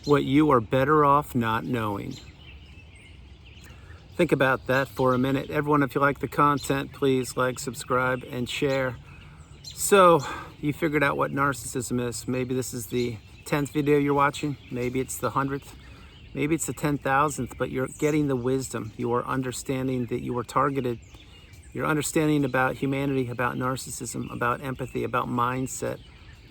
what you are better off not knowing. Think about that for a minute. Everyone, if you like the content, please like, subscribe, and share. So, you figured out what narcissism is. Maybe this is the 10th video you're watching. Maybe it's the 100th. Maybe it's the 10,000th, but you're getting the wisdom. You are understanding that you are targeted. You're understanding about humanity, about narcissism, about empathy, about mindset,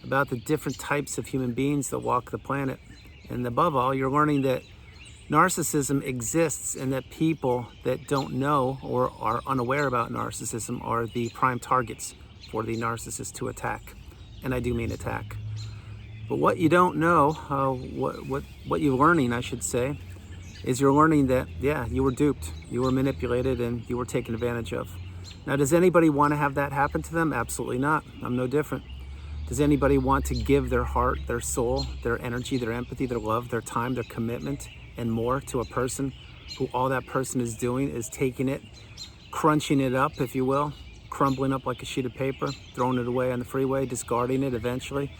about the different types of human beings that walk the planet. And above all, you're learning that narcissism exists and that people that don't know or are unaware about narcissism are the prime targets for the narcissist to attack. And I do mean attack. But what you don't know, what you're learning, I should say, is you're learning that, yeah, you were duped, you were manipulated, and you were taken advantage of. Now, does anybody want to have that happen to them? Absolutely not. I'm no different. Does anybody want to give their heart, their soul, their energy, their empathy, their love, their time, their commitment, and more to a person who all that person is doing is taking it, crunching it up, if you will, crumbling up like a sheet of paper, throwing it away on the freeway, discarding it eventually,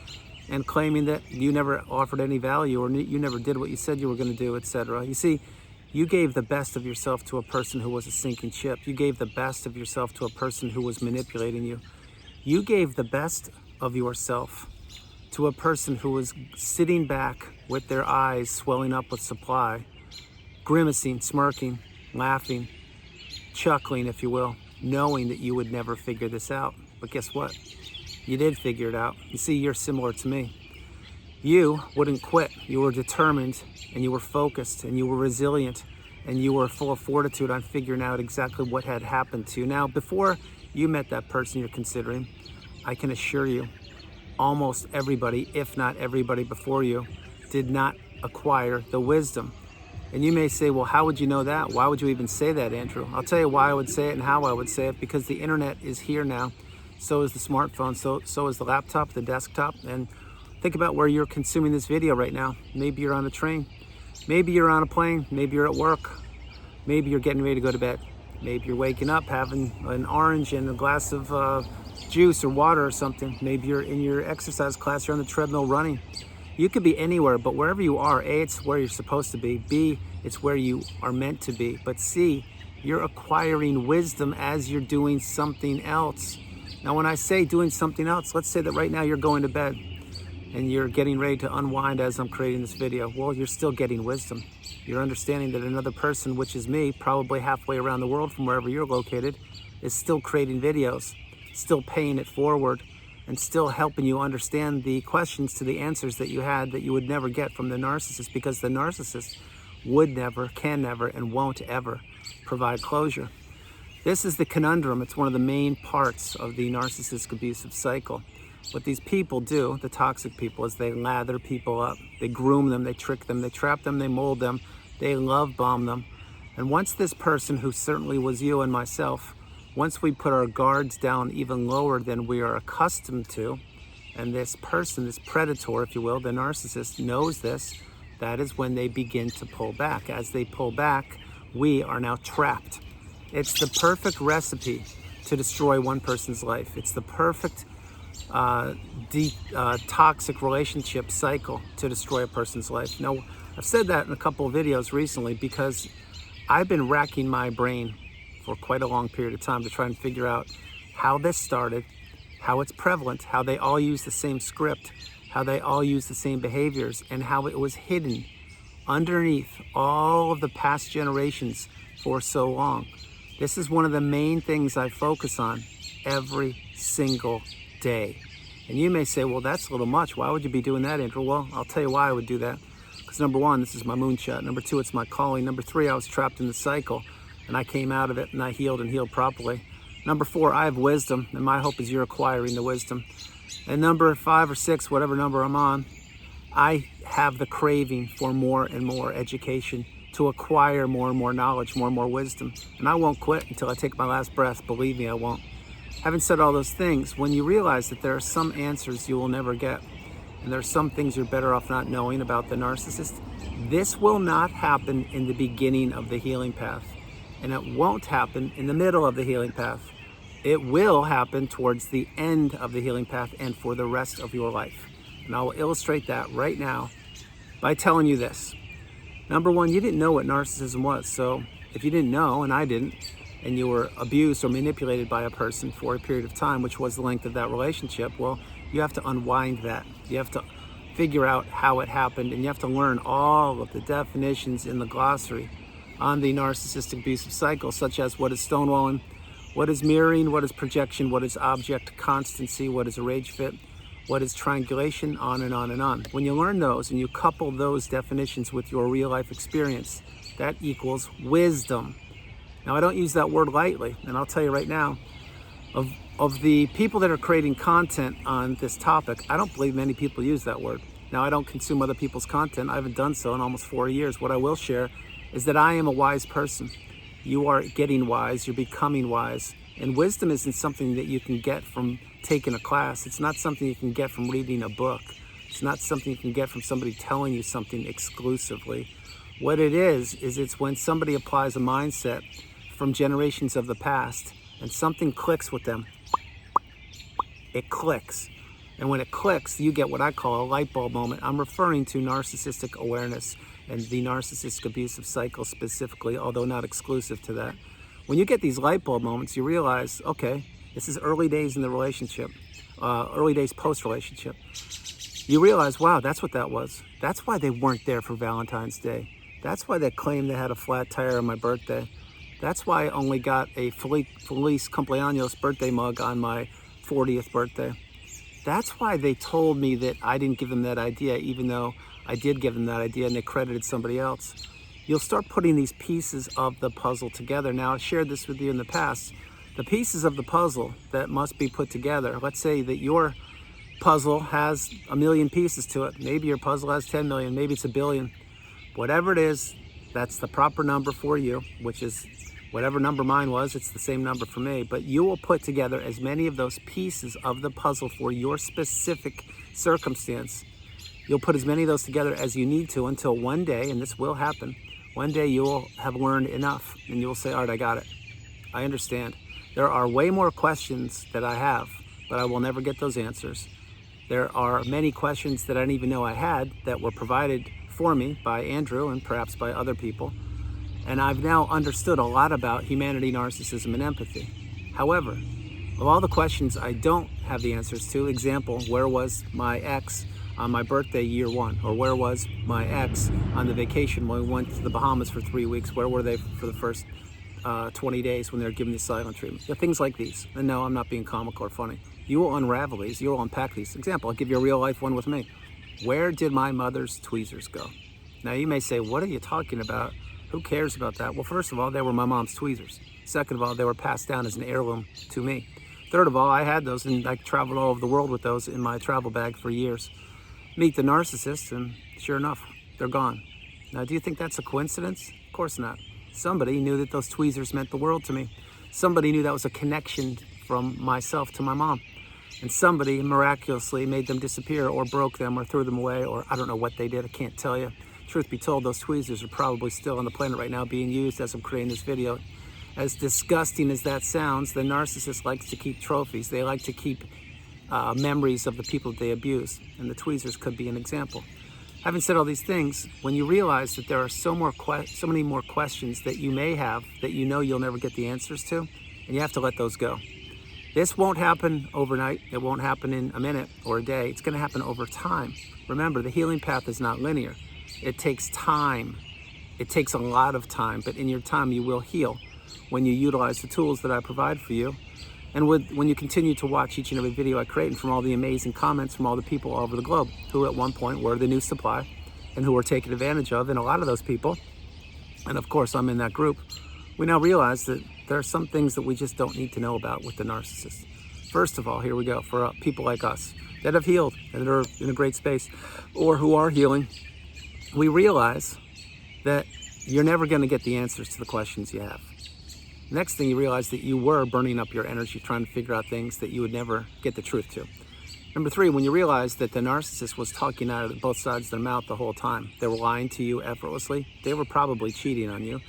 and claiming that you never offered any value or you never did what you said you were going to do, etc. You see, you gave the best of yourself to a person who was a sinking ship. You gave the best of yourself to a person who was manipulating you. You gave the best of yourself to a person who was sitting back with their eyes swelling up with supply, grimacing, smirking, laughing, chuckling, if you will, knowing that you would never figure this out. But guess what? You did figure it out. You see, you're similar to me. You wouldn't quit. You were determined, and you were focused, and you were resilient, and you were full of fortitude on figuring out exactly what had happened to you. Now, before you met that person you're considering, I can assure you, almost everybody, if not everybody before you, did not acquire the wisdom. And you may say, well, how would you know that? Why would you even say that, Andrew? I'll tell you why I would say it and how I would say it, because the internet is here now. So is the smartphone, so is the laptop, the desktop. And think about where you're consuming this video right now. Maybe you're on a train. Maybe you're on a plane. Maybe you're at work. Maybe you're getting ready to go to bed. Maybe you're waking up having an orange and a glass of juice or water or something. Maybe you're in your exercise class, you're on the treadmill running. You could be anywhere, but wherever you are, A, it's where you're supposed to be. B, it's where you are meant to be. But C, you're acquiring wisdom as you're doing something else. Now, when I say doing something else, let's say that right now you're going to bed and you're getting ready to unwind as I'm creating this video. Well, you're still getting wisdom. You're understanding that another person, which is me, probably halfway around the world from wherever you're located, is still creating videos, still paying it forward, and still helping you understand the questions to the answers that you had that you would never get from the narcissist, because the narcissist would never, can never, and won't ever provide closure. This is the conundrum. It's one of the main parts of the narcissistic abusive cycle. What these people do, the toxic people, is they lather people up. They groom them, they trick them, they trap them, they mold them, they love bomb them. And once this person, who certainly was you and myself, once we put our guards down even lower than we are accustomed to, and this person, this predator, if you will, the narcissist, knows this, that is when they begin to pull back. As they pull back, we are now trapped. It's the perfect recipe to destroy one person's life. It's the perfect toxic relationship cycle to destroy a person's life. Now, I've said that in a couple of videos recently because I've been racking my brain for quite a long period of time to try and figure out how this started, how it's prevalent, how they all use the same script, how they all use the same behaviors, and how it was hidden underneath all of the past generations for so long. This is one of the main things I focus on every single day. And you may say, well, that's a little much. Why would you be doing that, Andrew? Well, I'll tell you why I would do that. Because number one, this is my moonshot. Number two, it's my calling. Number three, I was trapped in the cycle and I came out of it and I healed and healed properly. Number four, I have wisdom, and my hope is you're acquiring the wisdom. And number 5 or 6, whatever number I'm on, I have the craving for more and more education, to acquire more and more knowledge, more and more wisdom. And I won't quit until I take my last breath. Believe me, I won't. Having said all those things, when you realize that there are some answers you will never get, and there are some things you're better off not knowing about the narcissist, this will not happen in the beginning of the healing path. And it won't happen in the middle of the healing path. It will happen towards the end of the healing path and for the rest of your life. And I will illustrate that right now by telling you this. Number one, you didn't know what narcissism was. So if you didn't know, and I didn't, and you were abused or manipulated by a person for a period of time, which was the length of that relationship, well, you have to unwind that. You have to figure out how it happened, and you have to learn all of the definitions in the glossary on the narcissistic abusive cycle, such as what is stonewalling, what is mirroring, what is projection, what is object constancy, what is a rage fit, what is triangulation, on and on and on. When you learn those and you couple those definitions with your real life experience, that equals wisdom. Now, I don't use that word lightly, and I'll tell you right now, of the people that are creating content on this topic, I don't believe many people use that word. Now, I don't consume other people's content. I haven't done so in almost 4 years. What I will share is that I am a wise person. You are getting wise, you're becoming wise. And wisdom isn't something that you can get from taking a class. It's not something you can get from reading a book. It's not something you can get from somebody telling you something exclusively. What it is it's when somebody applies a mindset from generations of the past and something clicks with them. It clicks. And when it clicks, you get what I call a light bulb moment. I'm referring to narcissistic awareness and the narcissistic abusive cycle specifically, although not exclusive to that. When you get these light bulb moments, you realize, okay, this is early days in the relationship, early days post-relationship. You realize, wow, that's what that was. That's why they weren't there for Valentine's Day. That's why they claimed they had a flat tire on my birthday. That's why I only got a Feliz Cumpleaños birthday mug on my 40th birthday. That's why they told me that I didn't give them that idea, even though I did give them that idea and they credited somebody else. You'll start putting these pieces of the puzzle together. Now, I shared this with you in the past. The pieces of the puzzle that must be put together, let's say that your puzzle has 1 million pieces to it. Maybe your puzzle has 10 million, maybe it's 1 billion. Whatever it is, that's the proper number for you, which is whatever number mine was, it's the same number for me. But you will put together as many of those pieces of the puzzle for your specific circumstance. You'll put as many of those together as you need to until one day, and this will happen, one day you will have learned enough and you will say, all right, I got it. I understand. There are way more questions that I have, but I will never get those answers. There are many questions that I didn't even know I had that were provided for me by Andrew and perhaps by other people. And I've now understood a lot about humanity, narcissism, and empathy. However, of all the questions I don't have the answers to, example, where was my ex on my birthday year one? Or where was my ex on the vacation when we went to the Bahamas for 3 weeks? Where were they for the first 20 days when they were given the silent treatment? Things like these. And no, I'm not being comical or funny. You will unravel these. You will unpack these. Example, I'll give you a real life one with me. Where did my mother's tweezers go? Now you may say, what are you talking about? Who cares about that? Well, first of all, they were my mom's tweezers. Second of all, they were passed down as an heirloom to me. Third of all, I had those and I traveled all over the world with those in my travel bag for years. Meet the narcissist and sure enough, they're gone. Now, do you think that's a coincidence? Of course not. Somebody knew that those tweezers meant the world to me. Somebody knew that was a connection from myself to my mom. And somebody miraculously made them disappear or broke them or threw them away, or I don't know what they did, I can't tell you. Truth be told, those tweezers are probably still on the planet right now being used as I'm creating this video. As disgusting as that sounds, the narcissist likes to keep trophies. They like to keep memories of the people that they abuse, and the tweezers could be an example. Having said all these things, when you realize that there are so many more questions that you may have that you know you'll never get the answers to, and you have to let those go. This won't happen overnight. It won't happen in a minute or a day. It's going to happen over time. Remember, the healing path is not linear. It takes time. It takes a lot of time, but in your time you will heal when you utilize the tools that I provide for you. And when you continue to watch each and every video I create, and from all the amazing comments from all the people all over the globe who at one point were the new supply and who were taken advantage of, and a lot of those people, and of course I'm in that group, we now realize that there are some things that we just don't need to know about with the narcissist. First of all, here we go, for people like us that have healed and are in a great space or who are healing, we realize that you're never going to get the answers to the questions you have. Next thing, you realize that you were burning up your energy trying to figure out things that you would never get the truth to. Number three, when you realize that the narcissist was talking out of both sides of their mouth the whole time, they were lying to you effortlessly, they were probably cheating on you.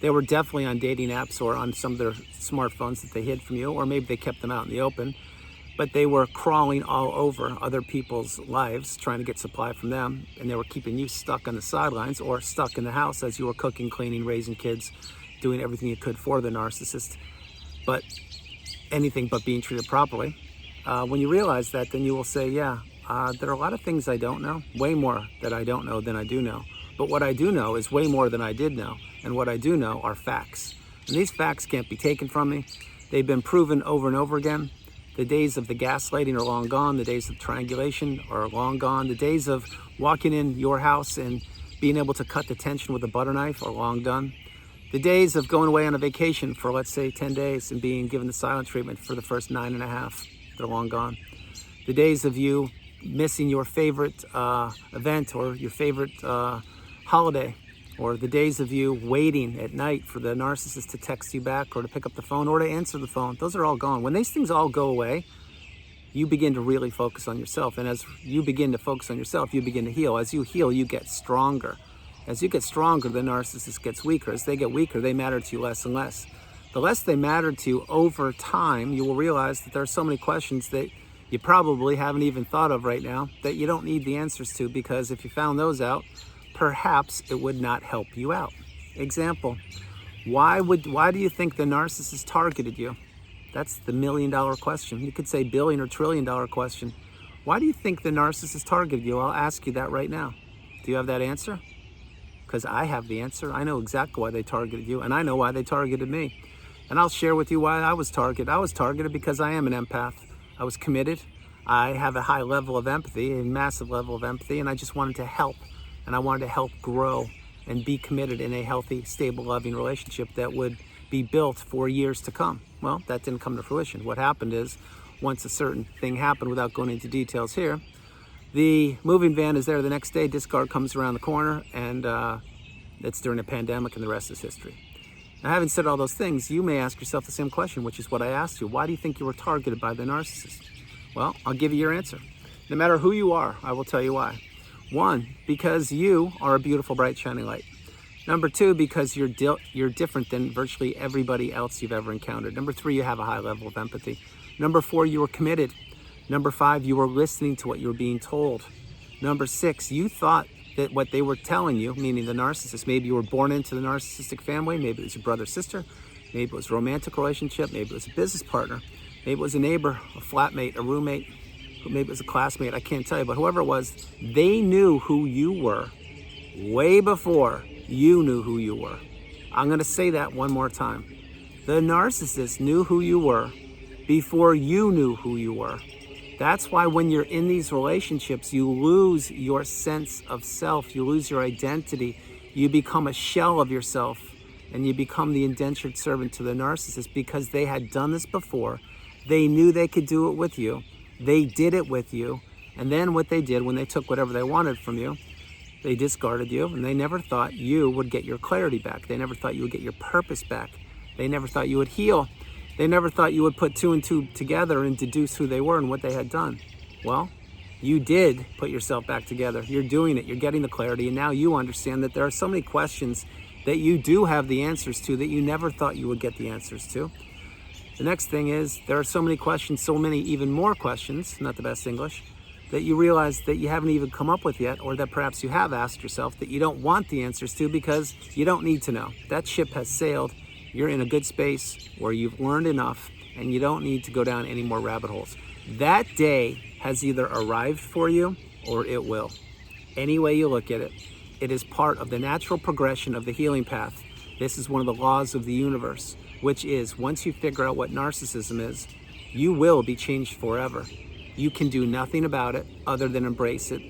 They were definitely on dating apps or on some of their smartphones that they hid from you, or maybe they kept them out in the open. but they were crawling all over other people's lives, trying to get supply from them, and they were keeping you stuck on the sidelines or stuck in the house as you were cooking, cleaning, raising kids, doing everything you could for the narcissist, but anything but being treated properly. When you realize that, then you will say, yeah, there are a lot of things I don't know, way more that I don't know than I do know. But what I do know is way more than I did know. And what I do know are facts. And these facts can't be taken from me. They've been proven over and over again. The days of the gaslighting are long gone. The days of triangulation are long gone. The days of walking in your house and being able to cut the tension with a butter knife are long done. The days of going away on a vacation for, let's say, 10 days and being given the silent treatment for the first 9.5, they're long gone. The days of you missing your favorite event or your favorite holiday, or the days of you waiting at night for the narcissist to text you back or to pick up the phone or to answer the phone, those are all gone. When these things all go away, you begin to really focus on yourself. And as you begin to focus on yourself, you begin to heal. As you heal, you get stronger. As you get stronger, the narcissist gets weaker. As they get weaker, they matter to you less and less. The less they matter to you over time, you will realize that there are so many questions that you probably haven't even thought of right now that you don't need the answers to, because if you found those out, perhaps it would not help you out. Example, why do you think the narcissist targeted you? That's the $1 million question. You could say billion or $1 trillion question. Why do you think the narcissist targeted you? I'll ask you that right now. Do you have that answer? Because I have the answer. I know exactly why they targeted you, and I know why they targeted me. And I'll share with you why I was targeted. I was targeted because I am an empath. I was committed. I have a high level of empathy, a massive level of empathy, and I just wanted to help. And I wanted to help grow and be committed in a healthy, stable, loving relationship that would be built for years to come. Well, that didn't come to fruition. What happened is, once a certain thing happened, without going into details here, the moving van is there the next day, discard comes around the corner, and it's during a pandemic, and the rest is history. Now, having said all those things, you may ask yourself the same question, which is what I asked you. Why do you think you were targeted by the narcissist? Well, I'll give you your answer. No matter who you are, I will tell you why. 1, because you are a beautiful, bright, shining light. Number 2, because you're different than virtually everybody else you've ever encountered. Number 3, you have a high level of empathy. Number 4, you were committed. Number 5, you were listening to what you were being told. Number 6, you thought that what they were telling you, meaning the narcissist, maybe you were born into the narcissistic family, maybe it was your brother, sister, maybe it was a romantic relationship, maybe it was a business partner, maybe it was a neighbor, a flatmate, a roommate, maybe it was a classmate, I can't tell you, but whoever it was, they knew who you were way before you knew who you were. I'm going to say that one more time. The narcissist knew who you were before you knew who you were. That's why when you're in these relationships, you lose your sense of self, you lose your identity, you become a shell of yourself, and you become the indentured servant to the narcissist because they had done this before. They knew they could do it with you. They did it with you. And then what they did when they took whatever they wanted from you, they discarded you, and they never thought you would get your clarity back. They never thought you would get your purpose back. They never thought you would heal. They never thought you would put 2 and 2 together and deduce who they were and what they had done. Well, you did put yourself back together. You're doing it. You're getting the clarity. And now you understand that there are so many questions that you do have the answers to that you never thought you would get the answers to. The next thing is there are so many questions, so many even more questions, not the best English, that you realize that you haven't even come up with yet, or that perhaps you have asked yourself that you don't want the answers to because you don't need to know. That ship has sailed. You're in a good space where you've learned enough and you don't need to go down any more rabbit holes. That day has either arrived for you or it will. Any way you look at it, it is part of the natural progression of the healing path. This is one of the laws of the universe, which is once you figure out what narcissism is, you will be changed forever. You can do nothing about it other than embrace it,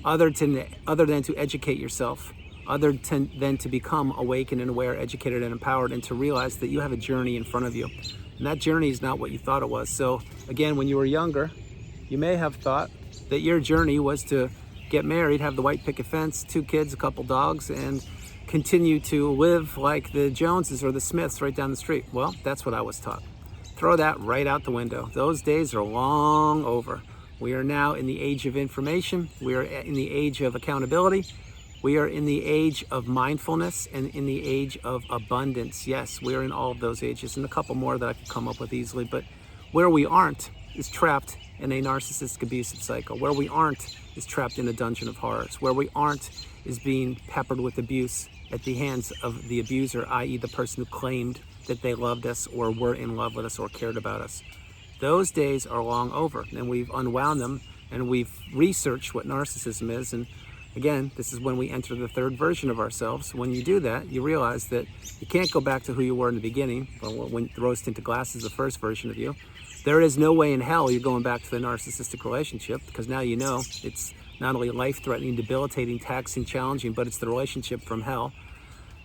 other than to educate yourself, than to become awakened and aware, educated and empowered, and to realize that you have a journey in front of you. And that journey is not what you thought it was. So again, when you were younger, you may have thought that your journey was to get married, have the white picket fence, 2 kids, a couple dogs, and continue to live like the Joneses or the Smiths right down the street. Well, that's what I was taught. Throw that right out the window. Those days are long over. We are now in the age of information. We are in the age of accountability. We are in the age of mindfulness and in the age of abundance. Yes, we are in all of those ages and a couple more that I could come up with easily. But where we aren't is trapped in a narcissistic abusive cycle. Where we aren't is trapped in a dungeon of horrors. Where we aren't is being peppered with abuse at the hands of the abuser, i.e. the person who claimed that they loved us or were in love with us or cared about us. Those days are long over, and we've unwound them, and we've researched what narcissism is. And again, this is when we enter the third version of ourselves. When you do that, you realize that you can't go back to who you were in the beginning, when the rose-tinted glass is the first version of you. There is no way in hell you're going back to the narcissistic relationship, because now you know it's not only life-threatening, debilitating, taxing, challenging, but it's the relationship from hell.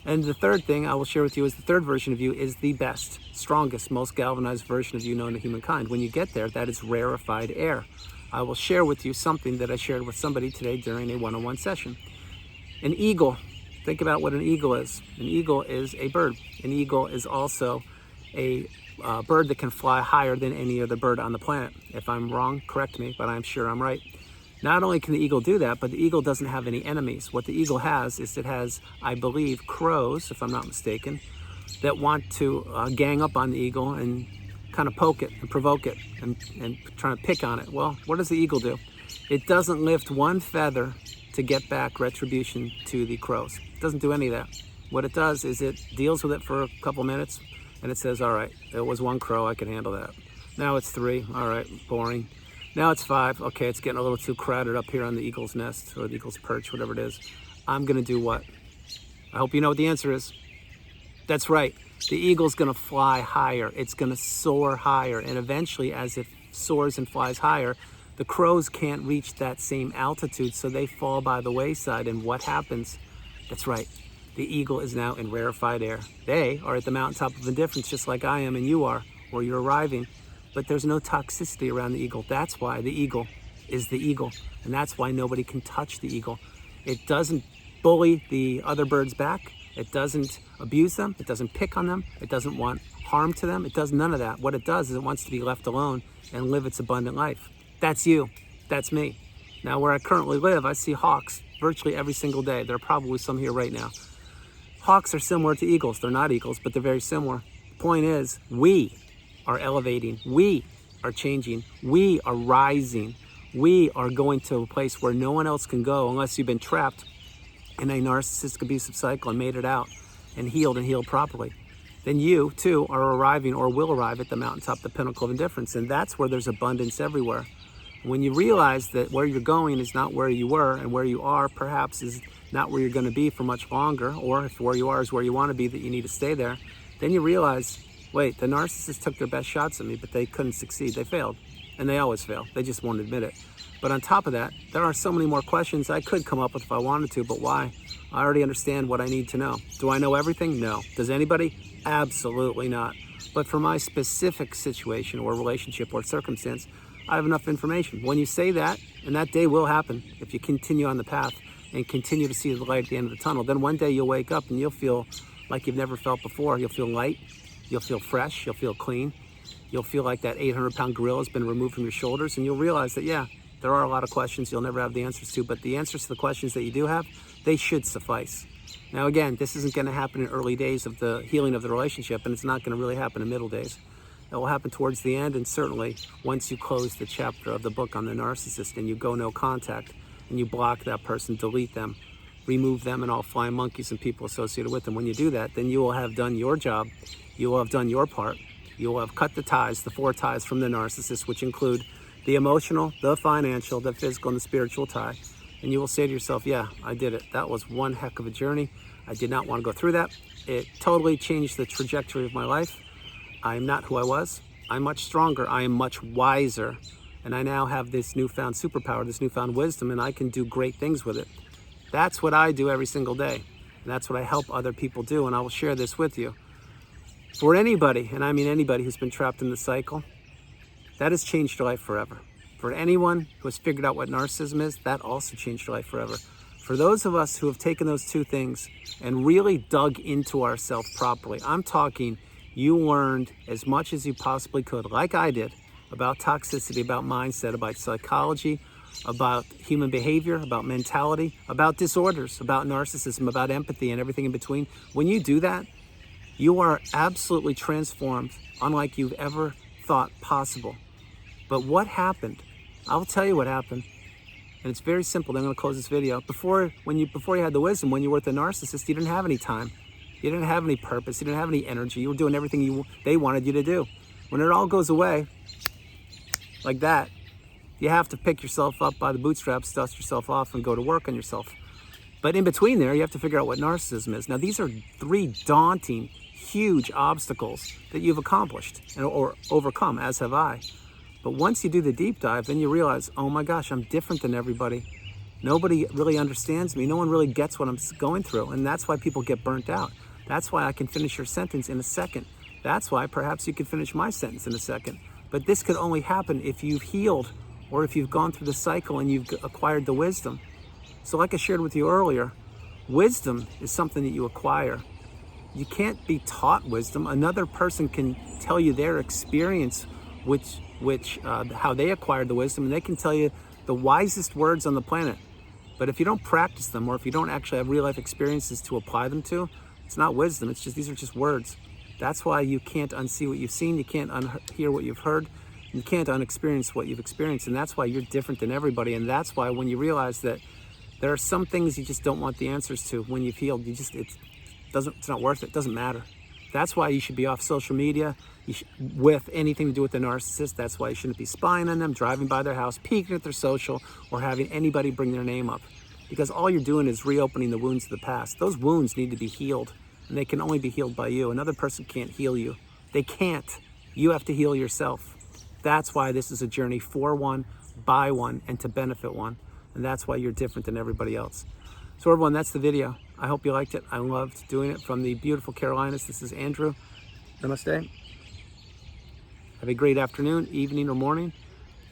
And the third thing I will share with you is the third version of you is the best, strongest, most galvanized version of you known to humankind. When you get there, that is rarefied air. I will share with you something that I shared with somebody today during a one-on-one session. An eagle. Think about what an eagle is. An eagle is a bird. An eagle is also a bird that can fly higher than any other bird on the planet. If I'm wrong, correct me, but I'm sure I'm right. Not only can the eagle do that, but the eagle doesn't have any enemies. What the eagle has is it has, I believe, crows, if I'm not mistaken, that want to gang up on the eagle and kind of poke it and provoke it and trying to pick on it. Well, what does the eagle do? It doesn't lift one feather to get back retribution to the crows. It doesn't do any of that. What it does is it deals with it for a couple minutes and it says, all right, it was one crow, I can handle that. Now it's 3, all right, boring. Now it's 5, okay, it's getting a little too crowded up here on the eagle's nest or the eagle's perch, whatever it is. I'm gonna do what? I hope you know what the answer is. That's right, the eagle's gonna fly higher. It's gonna soar higher, and eventually as it soars and flies higher, the crows can't reach that same altitude, so they fall by the wayside, and what happens? That's right, the eagle is now in rarefied air. They are at the mountaintop of indifference, just like I am and you are, where you're arriving. But there's no toxicity around the eagle. That's why the eagle is the eagle. And that's why nobody can touch the eagle. It doesn't bully the other birds back. It doesn't abuse them. It doesn't pick on them. It doesn't want harm to them. It does none of that. What it does is it wants to be left alone and live its abundant life. That's you. That's me. Now, where I currently live, I see hawks virtually every single day. There are probably some here right now. Hawks are similar to eagles. They're not eagles, but they're very similar. The point is, we are elevating, we are changing, we are rising, we are going to a place where no one else can go unless you've been trapped in a narcissistic abusive cycle and made it out and healed properly. Then you too are arriving or will arrive at the mountaintop, the pinnacle of indifference, and that's where there's abundance everywhere. When you realize that where you're going is not where you were, and where you are perhaps is not where you're going to be for much longer, or if where you are is where you want to be, that you need to stay there, then you realize, wait, the narcissists took their best shots at me, but they couldn't succeed. They failed. And they always fail. They just won't admit it. But on top of that, there are so many more questions I could come up with if I wanted to, but why? I already understand what I need to know. Do I know everything? No. Does anybody? Absolutely not. But for my specific situation or relationship or circumstance, I have enough information. When you say that, and that day will happen, if you continue on the path and continue to see the light at the end of the tunnel, then one day you'll wake up and you'll feel like you've never felt before. You'll feel light. You'll feel fresh, you'll feel clean, you'll feel like that 800-pound gorilla has been removed from your shoulders, and you'll realize that, yeah, there are a lot of questions you'll never have the answers to, but the answers to the questions that you do have, they should suffice. Now again, this isn't going to happen in early days of the healing of the relationship, and it's not going to really happen in middle days. It will happen towards the end, and certainly once you close the chapter of the book on the narcissist and you go no contact, and you block that person, delete them, remove them and all flying monkeys and people associated with them. When you do that, then you will have done your job. You will have done your part. You will have cut the ties, the 4 ties from the narcissist, which include the emotional, the financial, the physical, and the spiritual tie. And you will say to yourself, yeah, I did it. That was one heck of a journey. I did not want to go through that. It totally changed the trajectory of my life. I am not who I was. I'm much stronger. I am much wiser. And I now have this newfound superpower, this newfound wisdom, and I can do great things with it. That's what I do every single day. And that's what I help other people do. And I will share this with you. For anybody, and I mean anybody who's been trapped in the cycle, that has changed your life forever. For anyone who has figured out what narcissism is, that also changed your life forever. For those of us who have taken those 2 things and really dug into ourselves properly, I'm talking you learned as much as you possibly could, like I did, about toxicity, about mindset, about psychology, about human behavior, about mentality, about disorders, about narcissism, about empathy, and everything in between. When you do that, you are absolutely transformed, unlike you've ever thought possible. But what happened? I'll tell you what happened. And it's very simple. Then I'm going to close this video. Before you had the wisdom, when you were with the narcissist, you didn't have any time. You didn't have any purpose. You didn't have any energy. You were doing everything they wanted you to do. When it all goes away, like that, you have to pick yourself up by the bootstraps, dust yourself off, and go to work on yourself. But in between there, you have to figure out what narcissism is. Now, these are 3 daunting, huge obstacles that you've accomplished or overcome, as have I. But once you do the deep dive, then you realize, oh my gosh, I'm different than everybody. Nobody really understands me. No one really gets what I'm going through. And that's why people get burnt out. That's why I can finish your sentence in a second. That's why perhaps you could finish my sentence in a second. But this could only happen if you've healed or if you've gone through the cycle and you've acquired the wisdom. So like I shared with you earlier, wisdom is something that you acquire. You can't be taught wisdom. Another person can tell you their experience, how they acquired the wisdom, and they can tell you the wisest words on the planet. But if you don't practice them, or if you don't actually have real life experiences to apply them to, it's not wisdom. It's just, these are just words. That's why you can't unsee what you've seen. You can't unhear what you've heard. You can't unexperience what you've experienced. And that's why you're different than everybody. And that's why when you realize that there are some things you just don't want the answers to when you've healed, it's not worth it. It doesn't matter. That's why you should be off social media with anything to do with the narcissist. That's why you shouldn't be spying on them, driving by their house, peeking at their social, or having anybody bring their name up. Because all you're doing is reopening the wounds of the past. Those wounds need to be healed, and they can only be healed by you. Another person can't heal you. They can't. You have to heal yourself. That's why this is a journey for one, by one, and to benefit one. And that's why you're different than everybody else. So everyone, that's the video. I hope you liked it. I loved doing it from the beautiful Carolinas. This is Andrew. Namaste. Have a great afternoon, evening, or morning.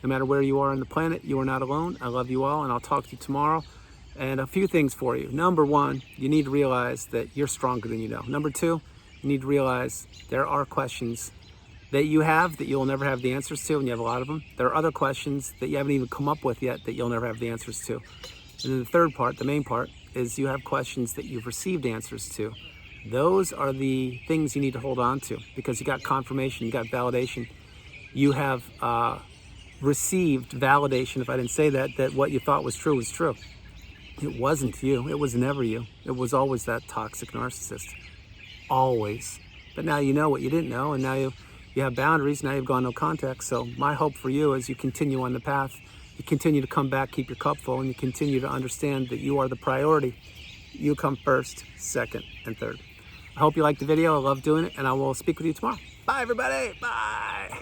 No matter where you are on the planet, you are not alone. I love you all, and I'll talk to you tomorrow. And a few things for you. Number 1, you need to realize that you're stronger than you know. Number 2, you need to realize there are questions that you have that you'll never have the answers to, and you have a lot of them. There are other questions that you haven't even come up with yet that you'll never have the answers to. And then the third part, the main part, is you have questions that you've received answers to. Those are the things you need to hold on to, because you got confirmation, you got validation. You have received validation, if I didn't say that what you thought was true was true. It wasn't you. It was never you. It was always that toxic narcissist. Always. But now you know what you didn't know, and now you have boundaries. Now you've gone no contact. So my hope for you is you continue on the path. You continue to come back, keep your cup full, and you continue to understand that you are the priority. You come first, second, and third. I hope you liked the video. I love doing it, and I will speak with you tomorrow. Bye, everybody. Bye.